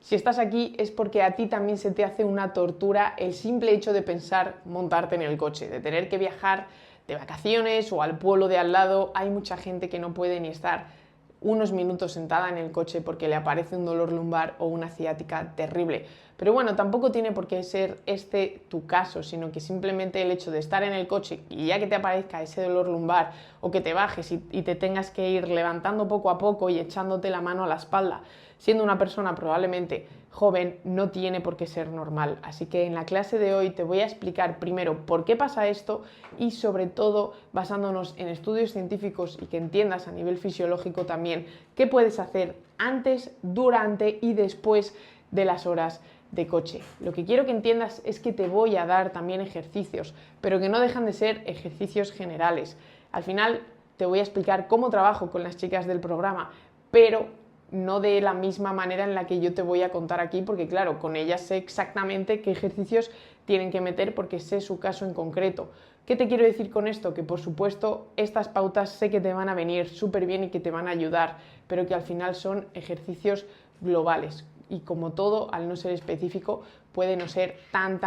Si estás aquí es porque a ti también se te hace una tortura el simple hecho de pensar montarte en el coche, de tener que viajar de vacaciones o al pueblo de al lado. Hay mucha gente que no puede ni estar unos minutos sentada en el coche porque le aparece un dolor lumbar o una ciática terrible. Pero bueno, tampoco tiene por qué ser este tu caso, sino que simplemente el hecho de estar en el coche y ya que te aparezca ese dolor lumbar o que te bajes y te tengas que ir levantando poco a poco y echándote la mano a la espalda, siendo una persona probablemente joven, no tiene por qué ser normal. Así que en la clase de hoy te voy a explicar primero por qué pasa esto y sobre todo basándonos en estudios científicos y que entiendas a nivel fisiológico también qué puedes hacer antes, durante y después de las horas de coche. Lo que quiero que entiendas es que te voy a dar también ejercicios, pero que no dejan de ser ejercicios generales. Al final te voy a explicar cómo trabajo con las chicas del programa, pero no de la misma manera en la que yo te voy a contar aquí, porque claro, con ellas sé exactamente qué ejercicios tienen que meter porque sé su caso en concreto. ¿Qué te quiero decir con esto? Que por supuesto estas pautas sé que te van a venir súper bien y que te van a ayudar, pero que al final son ejercicios globales y como todo, al no ser específico, puede no ser tan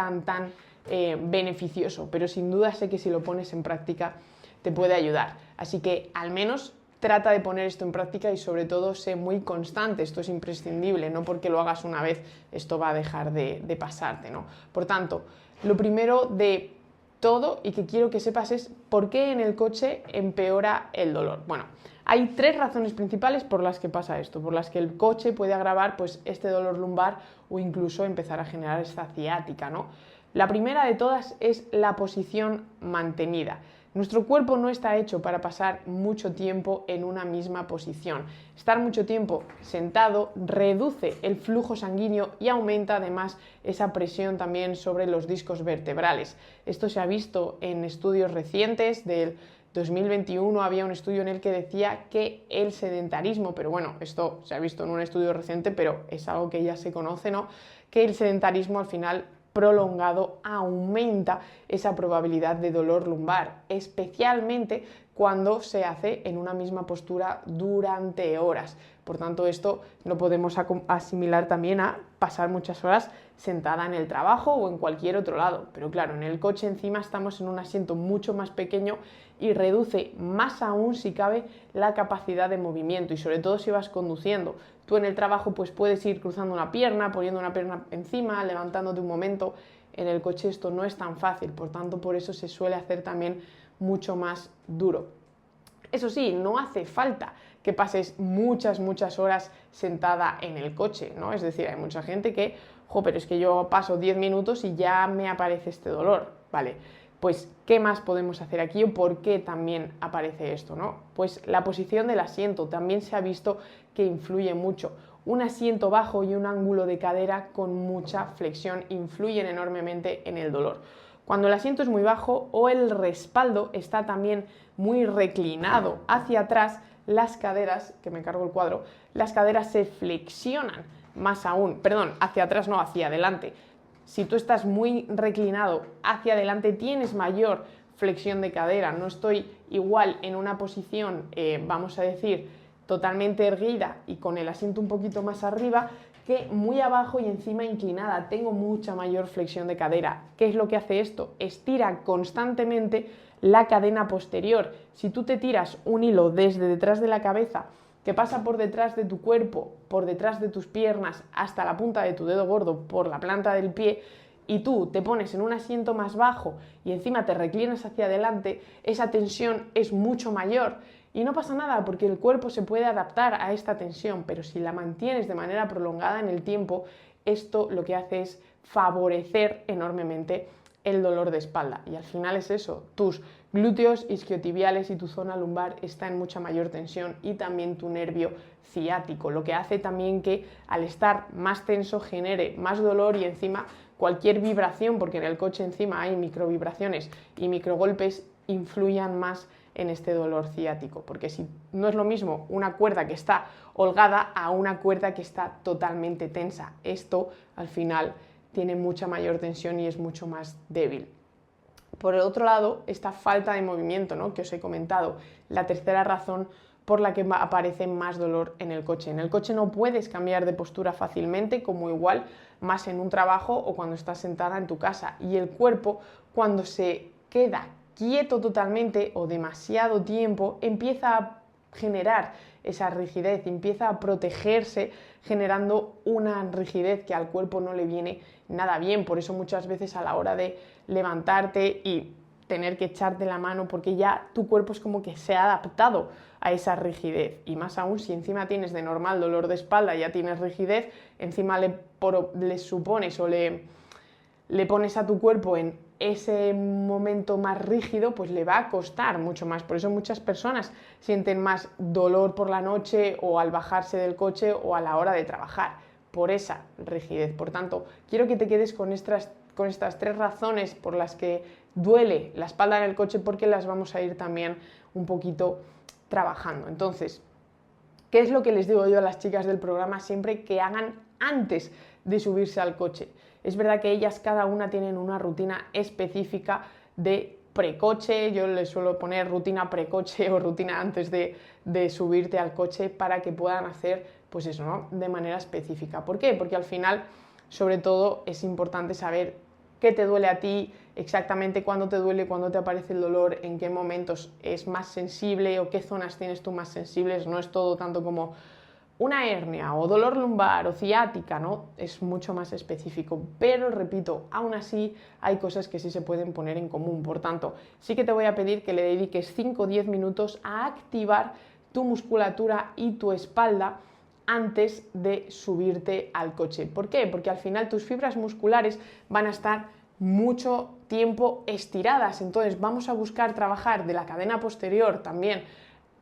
beneficioso, pero sin duda sé que si lo pones en práctica te puede ayudar. Así que al menos trata de poner esto en práctica y sobre todo sé muy constante, esto es imprescindible, no porque lo hagas una vez esto va a dejar de pasarte, ¿no? Por tanto, lo primero de todo y que quiero que sepas es por qué en el coche empeora el dolor. Bueno, hay tres razones principales por las que pasa esto, por las que el coche puede agravar pues, este dolor lumbar o incluso empezar a generar esta ciática, ¿no? La primera de todas es la posición mantenida. Nuestro cuerpo no está hecho para pasar mucho tiempo en una misma posición. Estar mucho tiempo sentado reduce el flujo sanguíneo y aumenta además esa presión también sobre los discos vertebrales. Esto se ha visto en estudios recientes del 2021, había un estudio en el que decía que el sedentarismo, pero bueno, esto se ha visto en un estudio reciente, pero es algo que ya se conoce, ¿no? Que el sedentarismo al final prolongado aumenta esa probabilidad de dolor lumbar, especialmente cuando se hace en una misma postura durante horas. Por tanto, esto lo podemos asimilar también a pasar muchas horas sentada en el trabajo o en cualquier otro lado. Pero claro, en el coche encima estamos en un asiento mucho más pequeño y reduce más aún, si cabe, la capacidad de movimiento y sobre todo si vas conduciendo. Tú en el trabajo pues puedes ir cruzando una pierna, poniendo una pierna encima, levantándote un momento. En el coche esto no es tan fácil, por tanto por eso se suele hacer también mucho más duro. Eso sí, no hace falta que pases muchas horas sentada en el coche, ¿no? Es decir, hay mucha gente que, pero es que yo paso 10 minutos y ya me aparece este dolor, ¿vale? Pues, ¿qué más podemos hacer aquí o por qué también aparece esto, ¿no? Pues la posición del asiento también se ha visto que influye mucho. Un asiento bajo y un ángulo de cadera con mucha flexión influyen enormemente en el dolor. Cuando el asiento es muy bajo o el respaldo está también muy reclinado hacia atrás, las caderas, que me cargo el cuadro, las caderas se flexionan más aún, perdón, hacia atrás no, hacia adelante. Si tú estás muy reclinado hacia adelante, tienes mayor flexión de cadera. No estoy igual en una posición, vamos a decir, totalmente erguida y con el asiento un poquito más arriba, que muy abajo y encima inclinada. Tengo mucha mayor flexión de cadera. ¿Qué es lo que hace esto? Estira constantemente la cadena posterior. Si tú te tiras un hilo desde detrás de la cabeza que pasa por detrás de tu cuerpo, por detrás de tus piernas, hasta la punta de tu dedo gordo, por la planta del pie, y tú te pones en un asiento más bajo y encima te reclinas hacia adelante, esa tensión es mucho mayor. Y no pasa nada porque el cuerpo se puede adaptar a esta tensión, pero si la mantienes de manera prolongada en el tiempo, esto lo que hace es favorecer enormemente el dolor de espalda. Y al final es eso, tus glúteos, isquiotibiales y tu zona lumbar está en mucha mayor tensión y también tu nervio ciático, lo que hace también que al estar más tenso genere más dolor y encima cualquier vibración, porque en el coche encima hay microvibraciones y microgolpes, influyan más en este dolor ciático, porque si no es lo mismo una cuerda que está holgada a una cuerda que está totalmente tensa, esto al final tiene mucha mayor tensión y es mucho más débil. Por el otro lado, esta falta de movimiento, ¿no?, que os he comentado, la tercera razón por la que aparece más dolor en el coche. En el coche no puedes cambiar de postura fácilmente, como igual más en un trabajo o cuando estás sentada en tu casa. Y el cuerpo, cuando se queda quieto totalmente o demasiado tiempo, empieza a generar esa rigidez, empieza a protegerse generando una rigidez que al cuerpo no le viene nada bien. Por eso muchas veces a la hora de levantarte y tener que echarte la mano, porque ya tu cuerpo es como que se ha adaptado a esa rigidez, y más aún si encima tienes de normal dolor de espalda, ya tienes rigidez, encima le supones o le pones a tu cuerpo en ese momento más rígido, pues le va a costar mucho más. Por eso muchas personas sienten más dolor por la noche o al bajarse del coche o a la hora de trabajar, por esa rigidez. Por tanto, quiero que te quedes con estas 3 razones por las que duele la espalda en el coche, porque las vamos a ir también un poquito trabajando. Entonces, ¿qué es lo que les digo yo a las chicas del programa siempre que hagan antes de subirse al coche? Es verdad que ellas cada una tienen una rutina específica de precoche. Yo les suelo poner rutina precoche o rutina antes de subirte al coche para que puedan hacer pues eso, ¿no? De manera específica. ¿Por qué? Porque al final, sobre todo, es importante saber qué te duele a ti, exactamente cuándo te duele, cuándo te aparece el dolor, en qué momentos es más sensible o qué zonas tienes tú más sensibles. No es todo tanto como una hernia o dolor lumbar o ciática, ¿no? Es mucho más específico, pero repito, aún así hay cosas que sí se pueden poner en común. Por tanto, sí que te voy a pedir que le dediques 5 o 10 minutos a activar tu musculatura y tu espalda antes de subirte al coche. ¿Por qué? Porque al final tus fibras musculares van a estar mucho tiempo estiradas, entonces vamos a buscar trabajar de la cadena posterior también,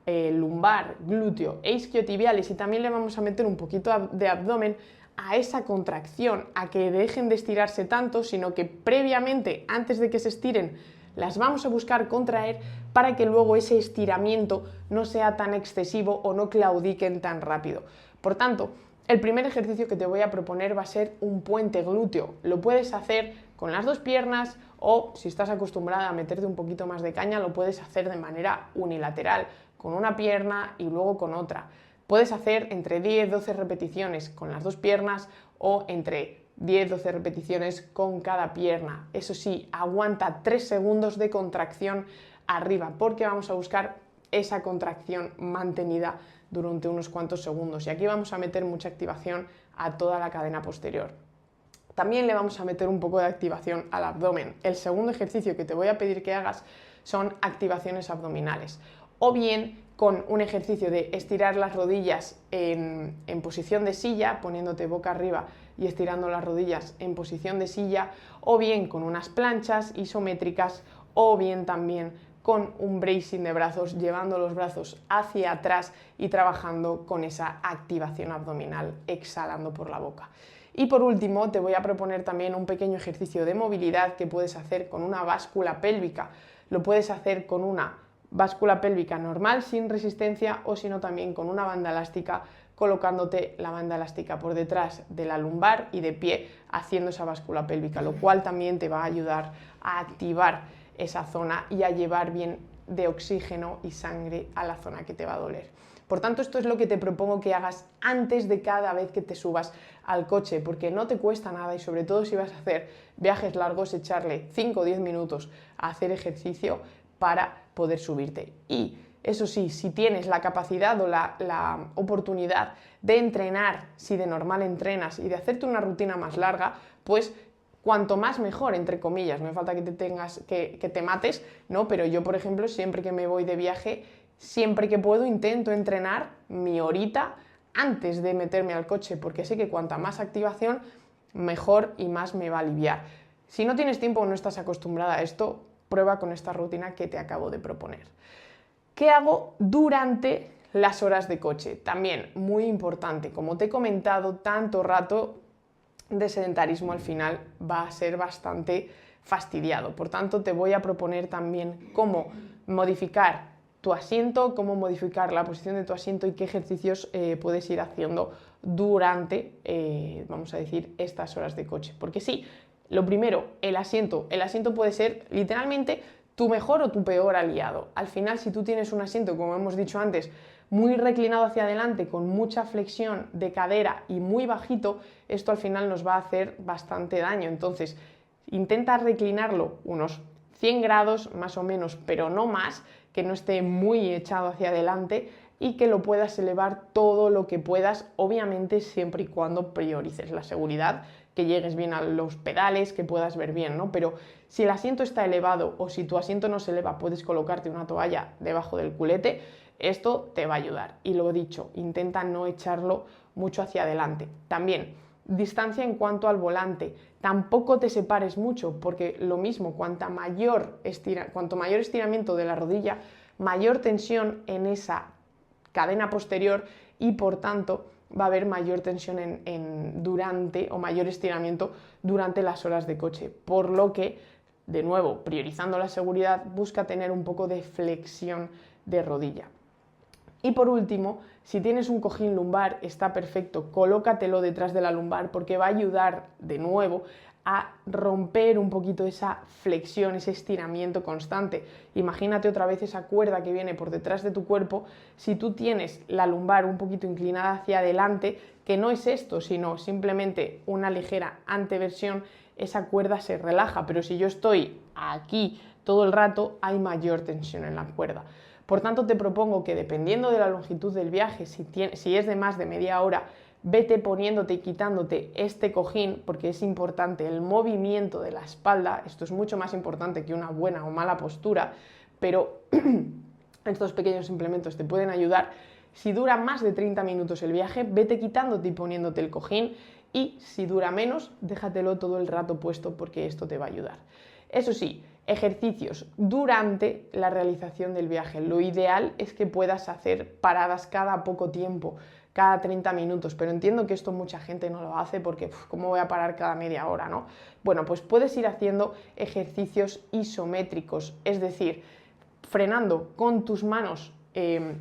lumbar, glúteo e isquiotibiales, y también le vamos a meter un poquito de abdomen a esa contracción, a que dejen de estirarse tanto, sino que previamente, antes de que se estiren, las vamos a buscar contraer para que luego ese estiramiento no sea tan excesivo o no claudiquen tan rápido. Por tanto, el primer ejercicio que te voy a proponer va a ser un puente glúteo. Lo puedes hacer con las 2 piernas o, si estás acostumbrada a meterte un poquito más de caña, lo puedes hacer de manera unilateral, con una pierna y luego con otra. Puedes hacer entre 10-12 repeticiones con las 2 piernas o entre 10-12 repeticiones con cada pierna. Eso sí, aguanta 3 segundos de contracción arriba, porque vamos a buscar esa contracción mantenida durante unos cuantos segundos. Y aquí vamos a meter mucha activación a toda la cadena posterior. También le vamos a meter un poco de activación al abdomen. El segundo ejercicio que te voy a pedir que hagas son activaciones abdominales, o bien con un ejercicio de estirar las rodillas en posición de silla, poniéndote boca arriba y estirando las rodillas en posición de silla, o bien con unas planchas isométricas, o bien también con un bracing de brazos, llevando los brazos hacia atrás y trabajando con esa activación abdominal, exhalando por la boca. Y por último, te voy a proponer también un pequeño ejercicio de movilidad que puedes hacer con una báscula pélvica. Lo puedes hacer con una báscula pélvica normal, sin resistencia, o si no también con una banda elástica, colocándote la banda elástica por detrás de la lumbar y de pie, haciendo esa báscula pélvica, lo cual también te va a ayudar a activar esa zona y a llevar bien de oxígeno y sangre a la zona que te va a doler. Por tanto, esto es lo que te propongo que hagas antes de cada vez que te subas al coche, porque no te cuesta nada, y sobre todo si vas a hacer viajes largos, echarle 5 o 10 minutos a hacer ejercicio para poder subirte. Y eso sí, si tienes la capacidad o la oportunidad de entrenar, si de normal entrenas, y de hacerte una rutina más larga, pues cuanto más mejor, entre comillas. No hace falta que te mates, ¿no? Pero yo, por ejemplo, siempre que me voy de viaje, siempre que puedo intento entrenar mi horita antes de meterme al coche, porque sé que cuanta más activación, mejor y más me va a aliviar. Si no tienes tiempo o no estás acostumbrada a esto, prueba con esta rutina que te acabo de proponer. ¿Qué hago durante las horas de coche? También muy importante, como te he comentado, tanto rato de sedentarismo al final va a ser bastante fastidiado. Por tanto, te voy a proponer también cómo modificar tu asiento, cómo modificar la posición de tu asiento y qué ejercicios puedes ir haciendo durante, vamos a decir, estas horas de coche. Porque sí, lo primero, el asiento puede ser literalmente tu mejor o tu peor aliado. Al final, si tú tienes un asiento, como hemos dicho antes, muy reclinado hacia adelante, con mucha flexión de cadera y muy bajito, esto al final nos va a hacer bastante daño. Entonces, intenta reclinarlo unos 100 grados más o menos, pero no más, que no esté muy echado hacia adelante y que lo puedas elevar todo lo que puedas, obviamente siempre y cuando priorices la seguridad, que llegues bien a los pedales, que puedas ver bien, ¿no? Pero si el asiento está elevado o si tu asiento no se eleva, puedes colocarte una toalla debajo del culete, esto te va a ayudar. Y lo dicho, intenta no echarlo mucho hacia adelante. También, distancia en cuanto al volante. Tampoco te separes mucho, porque lo mismo, cuanto mayor estiramiento de la rodilla, mayor tensión en esa cadena posterior y por tanto va a haber mayor tensión o mayor estiramiento durante las horas de coche. Por lo que, de nuevo, priorizando la seguridad, busca tener un poco de flexión de rodilla. Y por último, si tienes un cojín lumbar, está perfecto, colócatelo detrás de la lumbar porque va a ayudar de nuevo a romper un poquito esa flexión, ese estiramiento constante. Imagínate otra vez esa cuerda que viene por detrás de tu cuerpo. Si tú tienes la lumbar un poquito inclinada hacia adelante, que no es esto, sino simplemente una ligera anteversión, esa cuerda se relaja, pero si yo estoy aquí todo el rato, hay mayor tensión en la cuerda. Por tanto, te propongo que dependiendo de la longitud del viaje, si es de más de media hora, vete poniéndote y quitándote este cojín, porque es importante el movimiento de la espalda. Esto es mucho más importante que una buena o mala postura, pero estos pequeños implementos te pueden ayudar. Si dura más de 30 minutos el viaje, vete quitándote y poniéndote el cojín, y si dura menos, déjatelo todo el rato puesto porque esto te va a ayudar. Eso sí, ejercicios durante la realización del viaje. Lo ideal es que puedas hacer paradas cada poco tiempo, cada 30 minutos, pero entiendo que esto mucha gente no lo hace porque ¿cómo voy a parar cada media hora, no? Bueno, pues puedes ir haciendo ejercicios isométricos, es decir, frenando con tus manos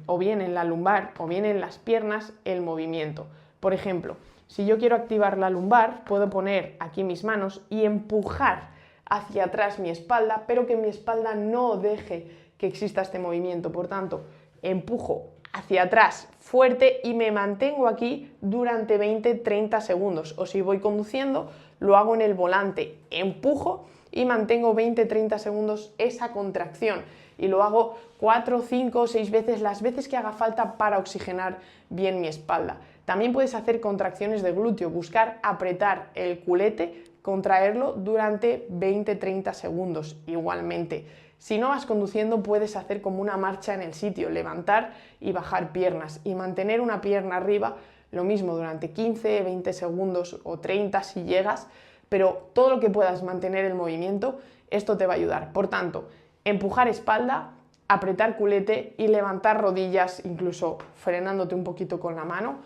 o bien en la lumbar o bien en las piernas el movimiento. Por ejemplo, si yo quiero activar la lumbar, puedo poner aquí mis manos y empujar hacia atrás mi espalda, pero que mi espalda no deje que exista este movimiento. Por tanto, empujo hacia atrás fuerte y me mantengo aquí durante 20-30 segundos. O si voy conduciendo, lo hago en el volante, empujo y mantengo 20-30 segundos esa contracción. Y lo hago 4, 5, 6 veces, las veces que haga falta para oxigenar bien mi espalda. También puedes hacer contracciones de glúteo, buscar apretar el culete, contraerlo durante 20-30 segundos igualmente. Si no vas conduciendo, puedes hacer como una marcha en el sitio, levantar y bajar piernas y mantener una pierna arriba, lo mismo durante 15-20 segundos o 30 si llegas, pero todo lo que puedas mantener el movimiento, esto te va a ayudar. Por tanto, empujar espalda, apretar culete y levantar rodillas, incluso frenándote un poquito con la mano,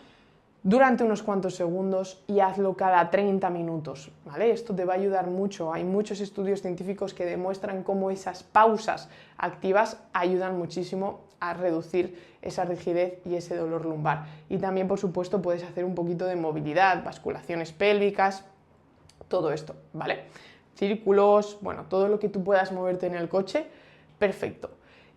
durante unos cuantos segundos, y hazlo cada 30 minutos, ¿vale? Esto te va a ayudar mucho. Hay muchos estudios científicos que demuestran cómo esas pausas activas ayudan muchísimo a reducir esa rigidez y ese dolor lumbar. Y también, por supuesto, puedes hacer un poquito de movilidad, basculaciones pélvicas, todo esto, ¿vale? Círculos, bueno, todo lo que tú puedas moverte en el coche, perfecto.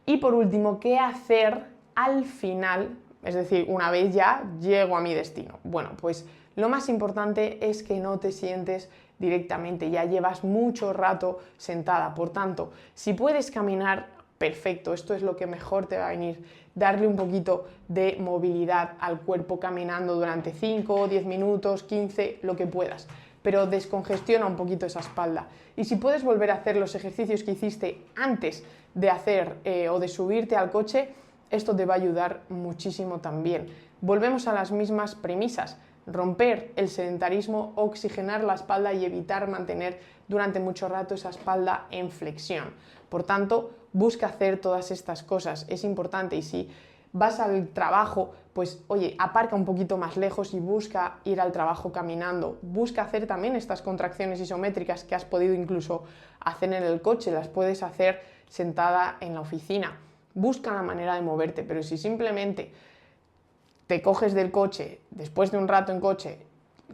Y por último, ¿qué hacer al final? Es decir, una vez ya llego a mi destino. Bueno, pues lo más importante es que no te sientes directamente, ya llevas mucho rato sentada. Por tanto, si puedes caminar, perfecto, esto es lo que mejor te va a venir. Darle un poquito de movilidad al cuerpo caminando durante 5, 10 minutos, 15, lo que puedas. Pero descongestiona un poquito esa espalda. Y si puedes volver a hacer los ejercicios que hiciste antes de hacer o de subirte al coche, esto te va a ayudar muchísimo también. Volvemos a las mismas premisas: romper el sedentarismo, oxigenar la espalda y evitar mantener durante mucho rato esa espalda en flexión. Por tanto, busca hacer todas estas cosas, es importante. Y si vas al trabajo, pues oye, aparca un poquito más lejos y busca ir al trabajo caminando. Busca hacer también estas contracciones isométricas que has podido incluso hacer en el coche, las puedes hacer sentada en la oficina. Busca la manera de moverte, pero si simplemente te coges del coche, después de un rato en coche,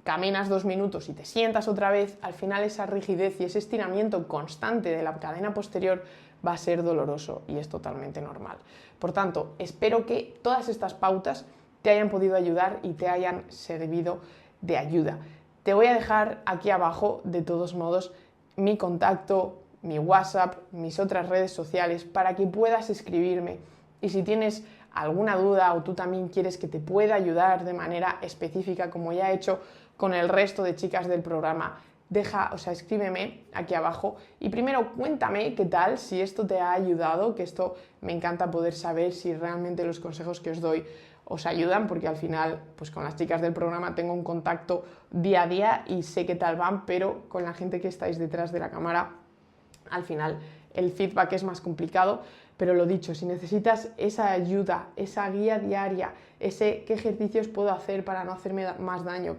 caminas 2 minutos y te sientas otra vez, al final esa rigidez y ese estiramiento constante de la cadena posterior va a ser doloroso y es totalmente normal. Por tanto, espero que todas estas pautas te hayan podido ayudar y te hayan servido de ayuda. Te voy a dejar aquí abajo, de todos modos, mi contacto, mi WhatsApp, mis otras redes sociales para que puedas escribirme. Y si tienes alguna duda o tú también quieres que te pueda ayudar de manera específica, como ya he hecho con el resto de chicas del programa, escríbeme aquí abajo y primero cuéntame qué tal, si esto te ha ayudado, que esto me encanta poder saber si realmente los consejos que os doy os ayudan, porque al final, pues con las chicas del programa tengo un contacto día a día y sé qué tal van, pero con la gente que estáis detrás de la cámara, al final el feedback es más complicado. Pero lo dicho, si necesitas esa ayuda, esa guía diaria, qué ejercicios puedo hacer para no hacerme más daño,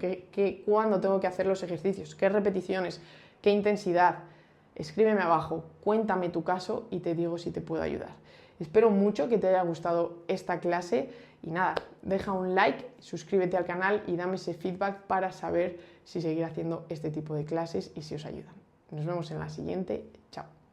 cuándo tengo que hacer los ejercicios, qué repeticiones, qué intensidad, escríbeme abajo, cuéntame tu caso y te digo si te puedo ayudar. Espero mucho que te haya gustado esta clase y nada, deja un like, suscríbete al canal y dame ese feedback para saber si seguir haciendo este tipo de clases y si os ayudan. Nos vemos en la siguiente. Chao.